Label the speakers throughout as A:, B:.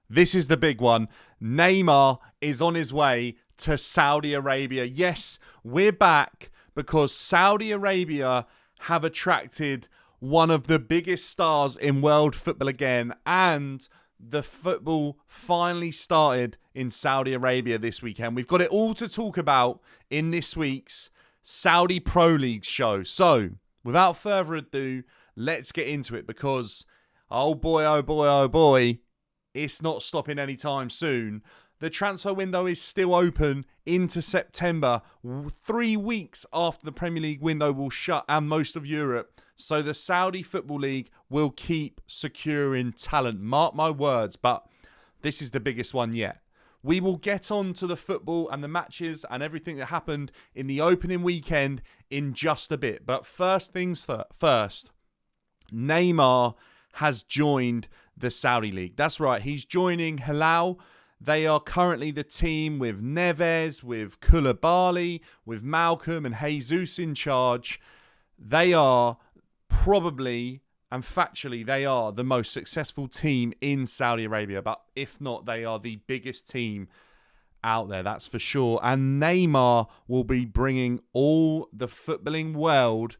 A: This is the big one. Neymar is on his way to Saudi Arabia. Yes, we're back because Saudi Arabia have attracted one of the biggest stars in world football again, and the football finally started in Saudi Arabia this weekend. We've got it all to talk about in this week's Saudi Pro League show. So, without further ado, let's get into it because, oh boy, it's not stopping anytime soon. The transfer window is still open into September, 3 weeks after the Premier League window will shut and most of Europe. So the Saudi Football League will keep securing talent. Mark my words, but this is the biggest one yet. We will get on to the football and the matches and everything that happened in the opening weekend in just a bit. But first things first, Neymar has joined the Saudi League. That's right, he's joining Hilal. They are currently the team with Neves, with Koulibaly, with Malcolm and Jesus in charge. They are probably, and factually, they are the most successful team in Saudi Arabia. But if not, they are the biggest team out there, that's for sure. And Neymar will be bringing all the footballing world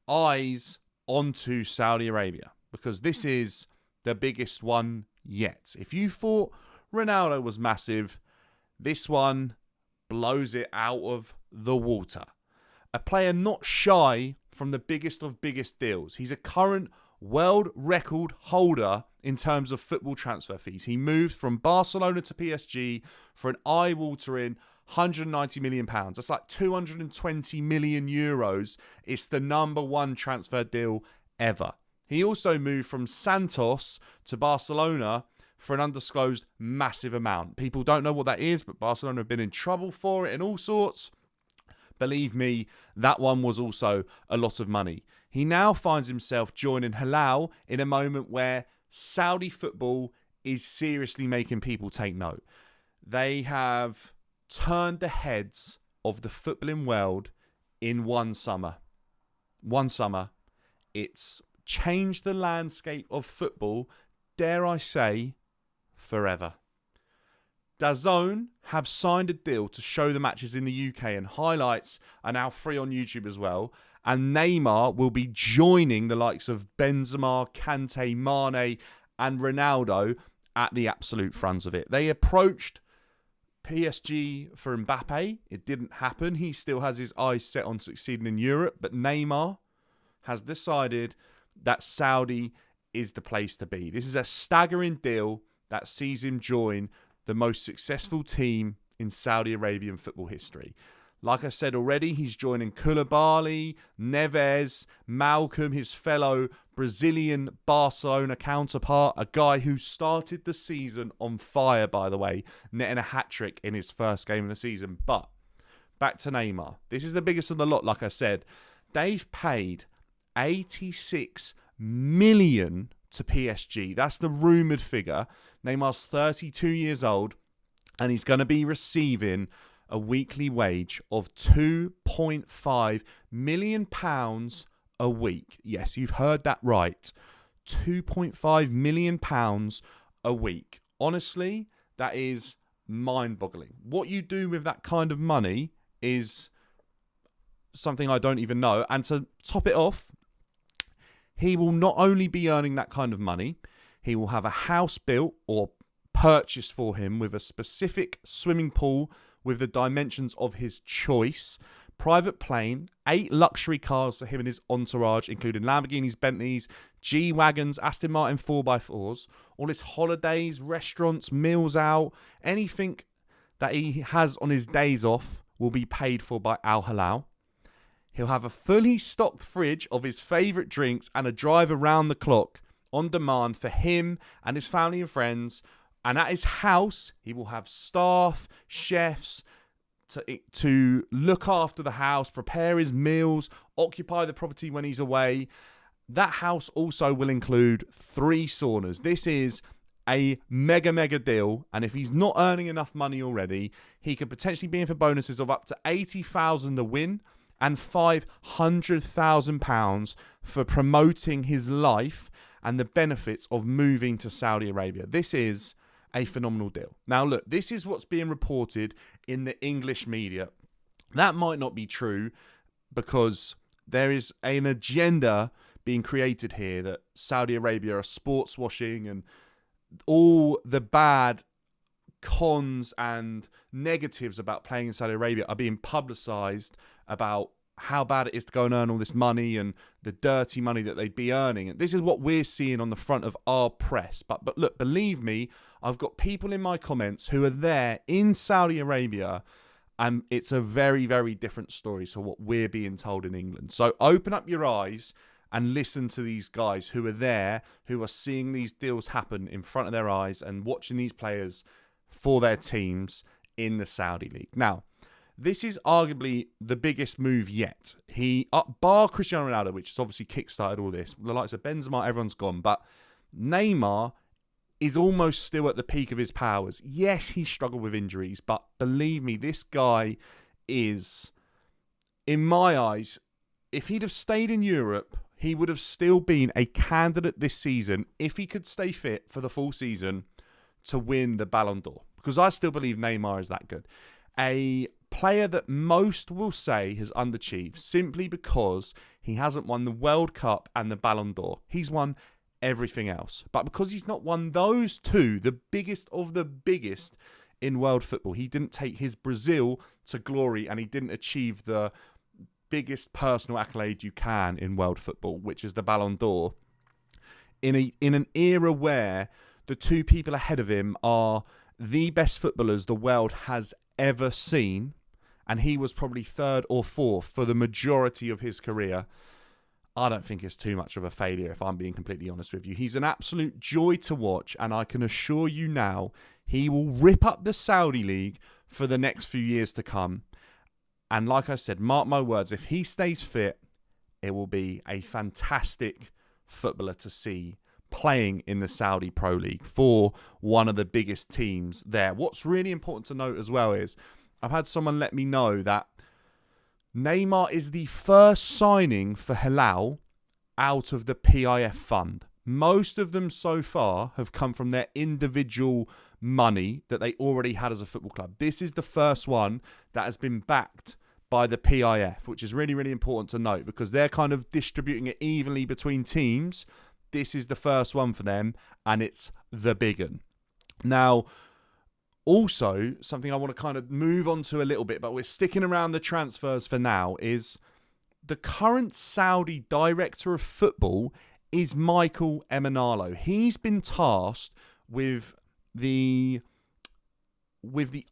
A: eyes onto Saudi Arabia because this is the biggest one yet. If you thought Ronaldo was massive, this one blows it out of the water. A player not shy from the biggest of biggest deals. He's a current world record holder in terms of football transfer fees. He moved from Barcelona to PSG for an eye-watering £190 million. That's like 220 million euros. It's the number one transfer deal ever. He also moved from Santos to Barcelona for an undisclosed massive amount. People don't know what that is, but Barcelona have been in trouble for it and all sorts. Believe me, that one was also a lot of money. He now finds himself joining Hilal in a moment where Saudi football is seriously making people take note. They have turned the heads of the footballing world in one summer. One summer. It's changed the landscape of football, dare I say, forever. DAZN have signed a deal to show the matches in the UK, and highlights are now free on YouTube as well. And Neymar will be joining the likes of Benzema, Kante, Mane and Ronaldo at the absolute front of it. They approached PSG for Mbappe. It didn't happen. He still has his eyes set on succeeding in Europe. But Neymar has decided that Saudi is the place to be. This is a staggering deal that sees him join the most successful team in Saudi Arabian football history. Like I said already, he's joining Koulibaly, Neves, Malcolm, his fellow Brazilian Barcelona counterpart, a guy who started the season on fire, by the way, netting a hat-trick in his first game of the season. But back to Neymar. This is the biggest of the lot, like I said. They've paid 86 million to PSG. That's the rumoured figure. Neymar's 32 years old and he's going to be receiving a weekly wage of £2.5 million a week. Yes, you've heard that right. £2.5 million a week. Honestly, that is mind-boggling. What you do with that kind of money is something I don't even know. And to top it off, he will not only be earning that kind of money, he will have a house built or purchased for him with a specific swimming pool with the dimensions of his choice, private plane, 8 luxury cars for him and his entourage, including Lamborghinis, Bentleys, G-Wagons, Aston Martin 4x4s, all his holidays, restaurants, meals out, anything that he has on his days off will be paid for by Al Hilal. He'll have a fully stocked fridge of his favourite drinks and a drive around the clock on demand for him and his family and friends. And at his house, he will have staff, chefs to look after the house, prepare his meals, occupy the property when he's away. That house also will include 3 saunas. This is a mega deal. And if he's not earning enough money already, he could potentially be in for bonuses of up to £80,000 a win and £500,000 for promoting his life and the benefits of moving to Saudi Arabia. This is a phenomenal deal. Now, look, this is what's being reported in the English media. That might not be true because there is an agenda being created here that Saudi Arabia are sports washing and all the bad cons and negatives about playing in Saudi Arabia are being publicized about how bad it is to go and earn all this money and the dirty money that they'd be earning. And this is what we're seeing on the front of our press. But look, believe me, I've got people in my comments who are there in Saudi Arabia, and it's a very, very different story to what we're being told in England. So open up your eyes and listen to these guys who are there, who are seeing these deals happen in front of their eyes and watching these players for their teams in the Saudi League. Now, this is arguably the biggest move yet. Bar Cristiano Ronaldo, which has obviously kickstarted all this. The likes of Benzema, everyone's gone. But Neymar is almost still at the peak of his powers. Yes, he struggled with injuries, but believe me, this guy is, in my eyes, if he'd have stayed in Europe, he would have still been a candidate this season, if he could stay fit for the full season, to win the Ballon d'Or. Because I still believe Neymar is that good. A player that most will say has underachieved simply because he hasn't won the World Cup and the Ballon d'Or. He's won everything else. But because he's not won those two, the biggest of the biggest in world football, he didn't take his Brazil to glory and he didn't achieve the biggest personal accolade you can in world football, which is the Ballon d'Or. In an era where the two people ahead of him are the best footballers the world has ever seen, and he was probably third or fourth for the majority of his career, I don't think it's too much of a failure, if I'm being completely honest with you. He's an absolute joy to watch, and I can assure you now, he will rip up the Saudi League for the next few years to come. And like I said, mark my words, if he stays fit, it will be a fantastic footballer to see playing in the Saudi Pro League for one of the biggest teams there. What's really important to note as well is I've had someone let me know that Neymar is the first signing for Hilal out of the PIF fund. Most of them so far have come from their individual money that they already had as a football club. This is the first one that has been backed by the PIF, which is really, really important to note because they're kind of distributing it evenly between teams. This is the first one for them, and it's the big one. Now, also, something I want to kind of move on to a little bit, but we're sticking around the transfers for now, is the current Saudi director of football is Michael Emenalo. He's been tasked with the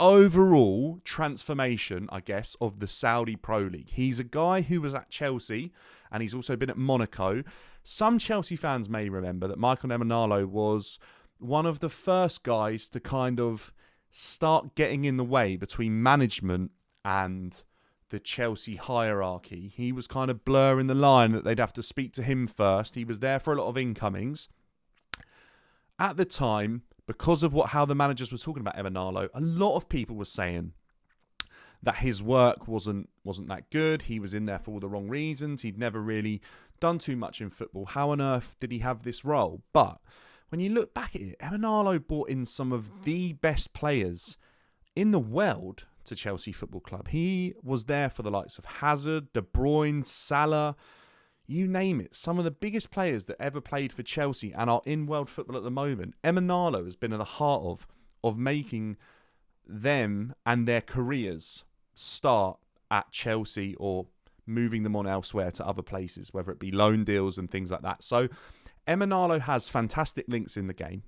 A: overall transformation, I guess, of the Saudi Pro League. He's a guy who was at Chelsea, and he's also been at Monaco. Some Chelsea fans may remember that Michael Emenalo was one of the first guys to kind of start getting in the way between management and the Chelsea hierarchy. He was kind of blurring the line that they'd have to speak to him first. He was there for a lot of incomings. At the time, because of how the managers were talking about Emenalo, a lot of people were saying that his work wasn't that good. He was in there for all the wrong reasons. He'd never really done too much in football. How on earth did he have this role? But when you look back at it, Emenalo brought in some of the best players in the world to Chelsea Football Club. He was there for the likes of Hazard, De Bruyne, Salah, you name it. Some of the biggest players that ever played for Chelsea and are in world football at the moment. Emenalo has been at the heart of making them and their careers start at Chelsea or moving them on elsewhere to other places, whether it be loan deals and things like that. So Emenalo has fantastic links in the game,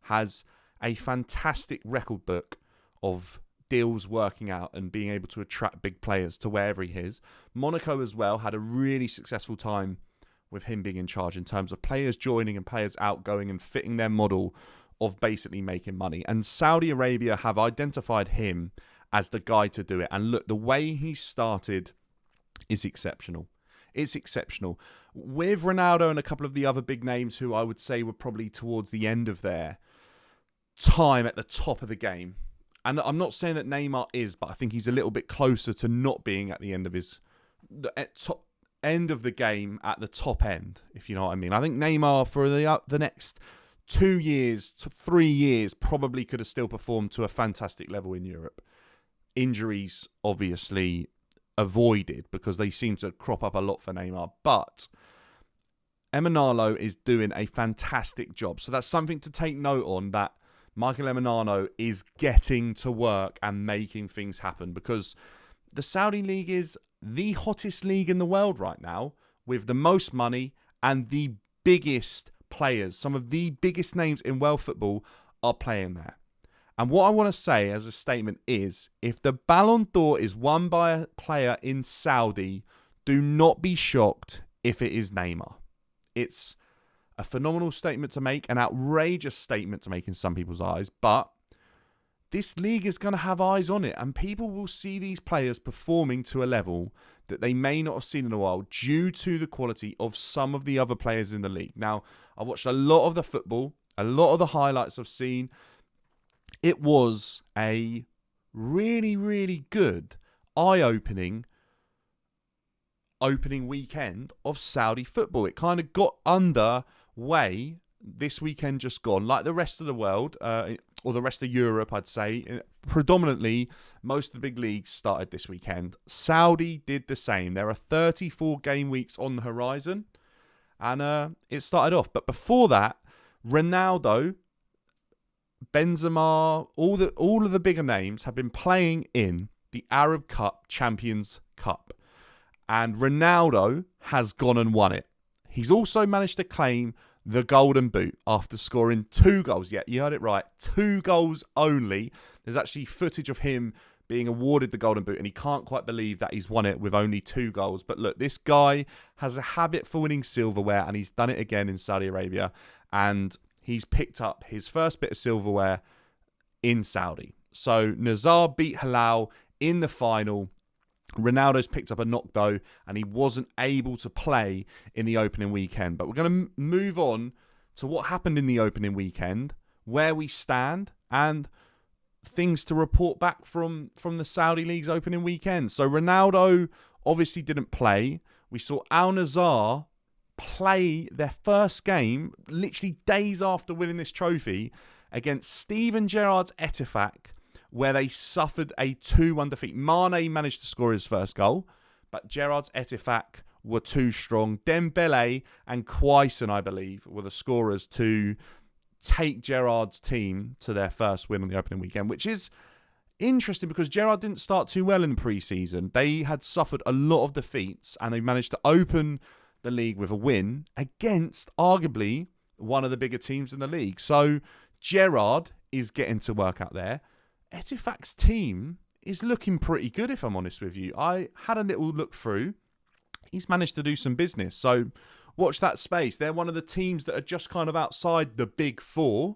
A: has a fantastic record book of deals working out and being able to attract big players to wherever he is. Monaco as well had a really successful time with him being in charge in terms of players joining and players outgoing and fitting their model of basically making money. And Saudi Arabia have identified him as the guy to do it. And look, the way he started is exceptional. It's exceptional. With Ronaldo and a couple of the other big names who I would say were probably towards the end of their time at the top of the game. And I'm not saying that Neymar is, but I think he's a little bit closer to not being at the end of end of the game at the top end, if you know what I mean. I think Neymar for the next 2 years to 3 years, probably could have still performed to a fantastic level in Europe. Injuries, obviously, avoided because they seem to crop up a lot for Neymar. But Emenalo is doing a fantastic job. So that's something to take note on, that Michael Emenalo is getting to work and making things happen, because the Saudi League is the hottest league in the world right now, with the most money and the biggest players. Some of the biggest names in world football are playing there. And what I want to say as a statement is, if the Ballon d'Or is won by a player in Saudi, do not be shocked if it is Neymar. It's a phenomenal statement to make, an outrageous statement to make in some people's eyes, but this league is going to have eyes on it, and people will see these players performing to a level that they may not have seen in a while due to the quality of some of the other players in the league. Now, I watched a lot of the football, a lot of the highlights I've seen. It was a really, really good, eye-opening weekend of Saudi football. It kind of got underway this weekend just gone, like the rest of the world, or the rest of Europe, I'd say. Predominantly, most of the big leagues started this weekend. Saudi did the same. There are 34 game weeks on the horizon, and it started off. But before that, Ronaldo, Benzema, all of the bigger names have been playing in the Arab Cup Champions Cup. And Ronaldo has gone and won it. He's also managed to claim the Golden Boot after scoring 2 goals. Yeah, you heard it right. 2 goals only. There's actually footage of him being awarded the Golden Boot, and he can't quite believe that he's won it with only 2 goals. But look, this guy has a habit for winning silverware, and he's done it again in Saudi Arabia. And he's picked up his first bit of silverware in Saudi. So Nazar beat Halal in the final. Ronaldo's picked up a knock though, and he wasn't able to play in the opening weekend. But we're going to move on to what happened in the opening weekend, where we stand, and things to report back from the Saudi League's opening weekend. So Ronaldo obviously didn't play. We saw Al Nassr play their first game literally days after winning this trophy against Steven Gerrard's Ettifaq, where they suffered a 2-1 defeat. Mane managed to score his first goal, but Gerrard's Ettifaq were too strong. Dembele and Quaison, I believe, were the scorers to take Gerrard's team to their first win on the opening weekend, which is interesting because Gerrard didn't start too well in the pre-season. They had suffered a lot of defeats, and they managed to open the league with a win against arguably one of the bigger teams in the league. So Gerrard is getting to work out there. Ettifaq's team is looking pretty good, if I'm honest with you. I had a little look through. He's managed to do some business. So watch that space. They're one of the teams that are just kind of outside the big 4,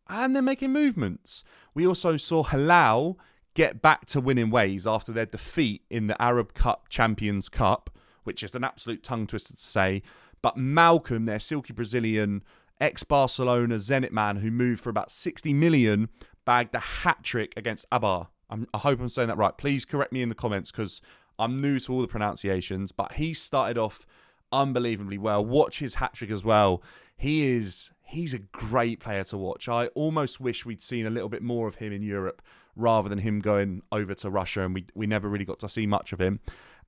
A: and they're making movements. We also saw Halal get back to winning ways after their defeat in the Arab Cup Champions Cup, which is an absolute tongue twister to say. But Malcolm, their silky Brazilian ex-Barcelona Zenit man who moved for about 60 million, bagged a hat-trick against Abar. I hope I'm saying that right. Please correct me in the comments because I'm new to all the pronunciations. But he started off unbelievably well. Watch his hat-trick as well. He's a great player to watch. I almost wish we'd seen a little bit more of him in Europe rather than him going over to Russia, and we never really got to see much of him.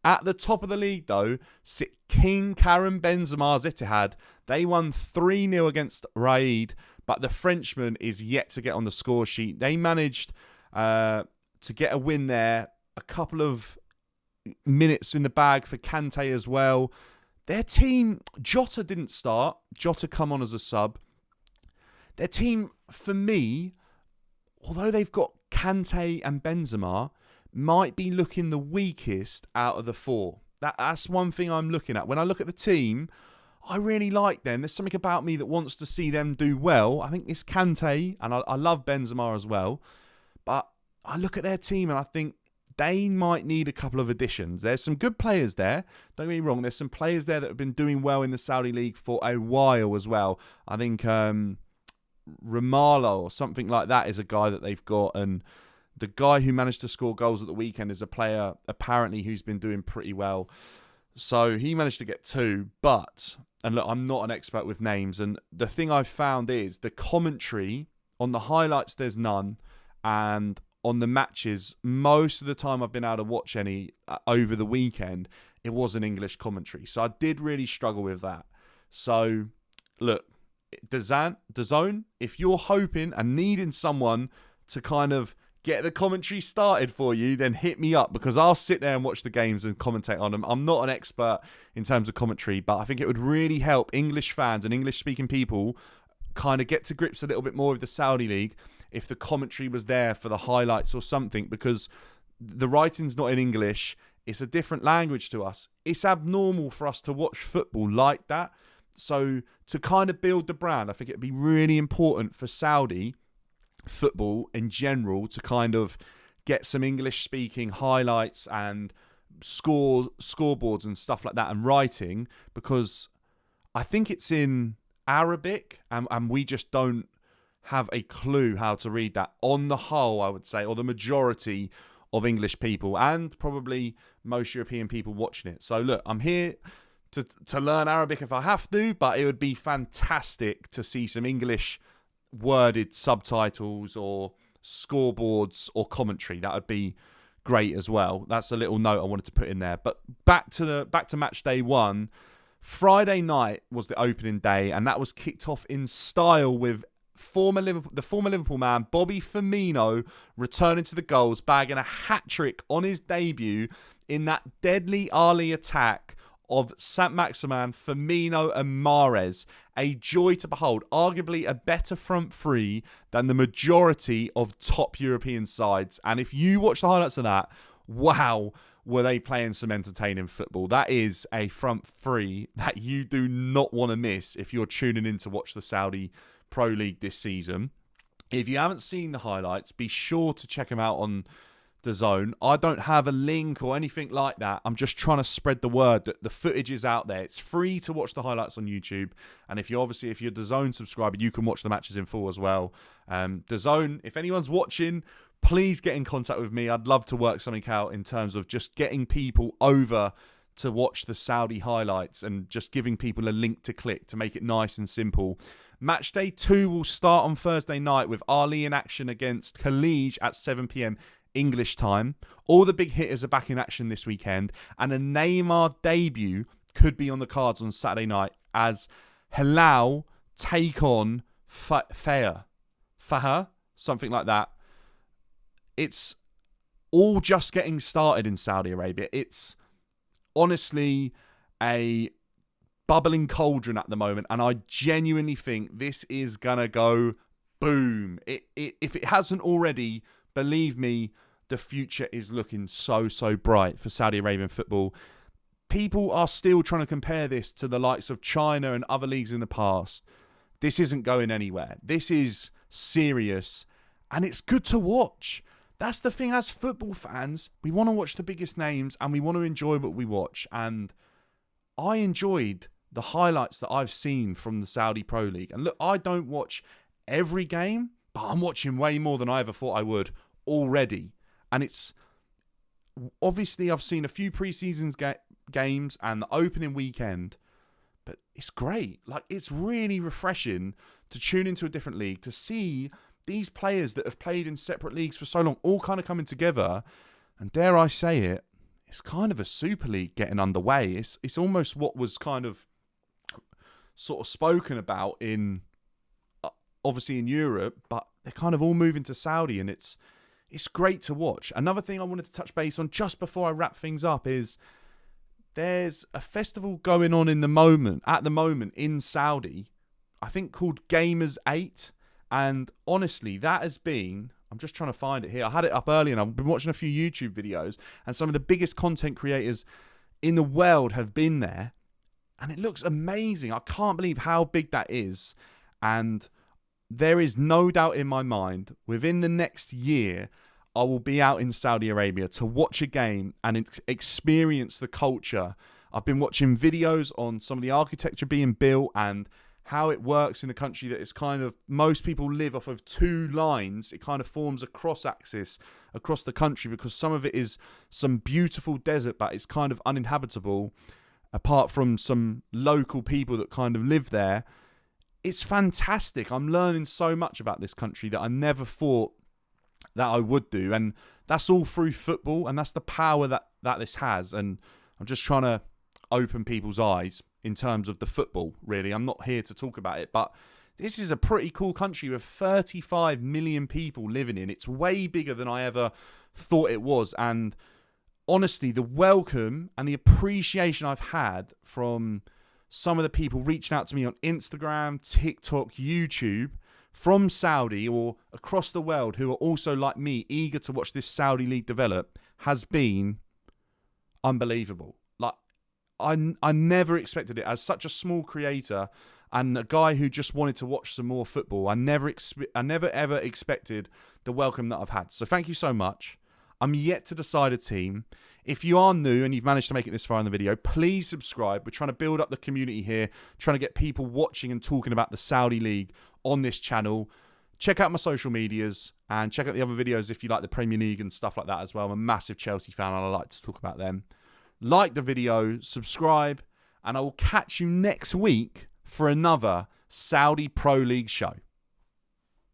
A: At the top of the league, though, sit King Karim Benzema's Etihad. They won 3-0 against Raid, but the Frenchman is yet to get on the score sheet. They managed to get a win there. A couple of minutes in the bag for Kante as well. Their team, Jota didn't start. Jota come on as a sub. Their team, for me, although they've got Kante and Benzema, might be looking the weakest out of the 4. That's one thing I'm looking at. When I look at the team, I really like them. There's something about me that wants to see them do well. I think it's Kante, and I love Benzema as well. But I look at their team and I think they might need a couple of additions. There's some good players there. Don't get me wrong. There's some players there that have been doing well in the Saudi League for a while as well. I think Romalo or something like that is a guy that they've got, and the guy who managed to score goals at the weekend is a player, apparently, who's been doing pretty well. So he managed to get 2, and look, I'm not an expert with names, and the thing I've found is the commentary on the highlights, there's none, and on the matches, most of the time I've been able to watch any over the weekend, it was an English commentary. So I did really struggle with that. So look, DAZN, if you're hoping and needing someone to kind of get the commentary started for you, then hit me up, because I'll sit there and watch the games and commentate on them. I'm not an expert in terms of commentary, but I think it would really help English fans and English-speaking people kind of get to grips a little bit more with the Saudi League if the commentary was there for the highlights or something, because the writing's not in English. It's a different language to us. It's abnormal for us to watch football like that. So to kind of build the brand, I think it'd be really important for Saudi football in general to kind of get some English speaking highlights and scoreboards and stuff like that and writing, because I think it's in Arabic and we just don't have a clue how to read that on the whole, I would say, or the majority of English people and probably most European people watching it. So look, I'm here to learn Arabic if I have to, but it would be fantastic to see some English worded subtitles or scoreboards or commentary. That would be great as well. That's a little note I wanted to put in there. But back to match day 1. Friday night was the opening day, and that was kicked off in style with the former Liverpool man Bobby Firmino returning to the goals, bagging a hat-trick on his debut in that deadly early attack of Saint-Maximin, Firmino and Mahrez. A joy to behold. Arguably a better front three than the majority of top European sides. And if you watch the highlights of that, wow, were they playing some entertaining football. That is a front three that you do not want to miss if you're tuning in to watch the Saudi Pro League this season. If you haven't seen the highlights, be sure to check them out on DAZN. I don't have a link or anything like that. I'm just trying to spread the word that the footage is out there. It's free to watch the highlights on YouTube. And if you're DAZN subscriber, you can watch the matches in full as well. DAZN, if anyone's watching, please get in contact with me. I'd love to work something out in terms of just getting people over to watch the Saudi highlights and just giving people a link to click to make it nice and simple. Match day 2 will start on Thursday night with Ali in action against Khalij at 7 p.m. English time. All the big hitters are back in action this weekend, and a Neymar debut could be on the cards on Saturday night as Hilal take on Faha, something like that. It's all just getting started in Saudi Arabia. It's honestly a bubbling cauldron at the moment, and I genuinely think this is gonna go boom. If it hasn't already, believe me, the future is looking so bright for Saudi Arabian football. People are still trying to compare this to the likes of China and other leagues in the past. This isn't going anywhere. This is serious, and it's good to watch. That's the thing, as football fans, we want to watch the biggest names and we want to enjoy what we watch. And I enjoyed the highlights that I've seen from the Saudi Pro League. And look, I don't watch every game, but I'm watching way more than I ever thought I would already. And it's obviously I've seen a few pre-season games and the opening weekend, but it's great. Like, it's really refreshing to tune into a different league, to see these players that have played in separate leagues for so long all kind of coming together. And dare I say it, it's kind of a Super League getting underway. It's almost what was kind of sort of spoken about in obviously in Europe, but they're kind of all moving to Saudi, and it's great to watch. Another thing I wanted to touch base on just before I wrap things up is there's a festival going on at the moment in Saudi, I think called Gamers 8. And honestly, that has been, I'm just trying to find it here. I had it up earlier and I've been watching a few YouTube videos, and some of the biggest content creators in the world have been there. And it looks amazing. I can't believe how big that is. And there is no doubt in my mind, within the next year, I will be out in Saudi Arabia to watch a game and experience the culture. I've been watching videos on some of the architecture being built and how it works in the country, that it's kind of, most people live off of 2 lines. It kind of forms a cross axis across the country because some of it is some beautiful desert, but it's kind of uninhabitable. apart from some local people that kind of live there. It's fantastic. I'm learning so much about this country that I never thought that I would do. And that's all through football, and that's the power that this has. And I'm just trying to open people's eyes in terms of the football, really. I'm not here to talk about it, but this is a pretty cool country with 35 million people living in. It's way bigger than I ever thought it was. And honestly, the welcome and the appreciation I've had from some of the people reaching out to me on Instagram, TikTok, YouTube, from Saudi or across the world who are also like me, eager to watch this Saudi league develop, has been unbelievable. Like, I never expected it. As such a small creator and a guy who just wanted to watch some more football, I never ever expected the welcome that I've had. So thank you so much. I'm yet to decide a team. If you are new and you've managed to make it this far in the video, please subscribe. We're trying to build up the community here, trying to get people watching and talking about the Saudi League on this channel. Check out my social medias and check out the other videos if you like the Premier League and stuff like that as well. I'm a massive Chelsea fan and I like to talk about them. Like the video, subscribe, and I will catch you next week for another Saudi Pro League show.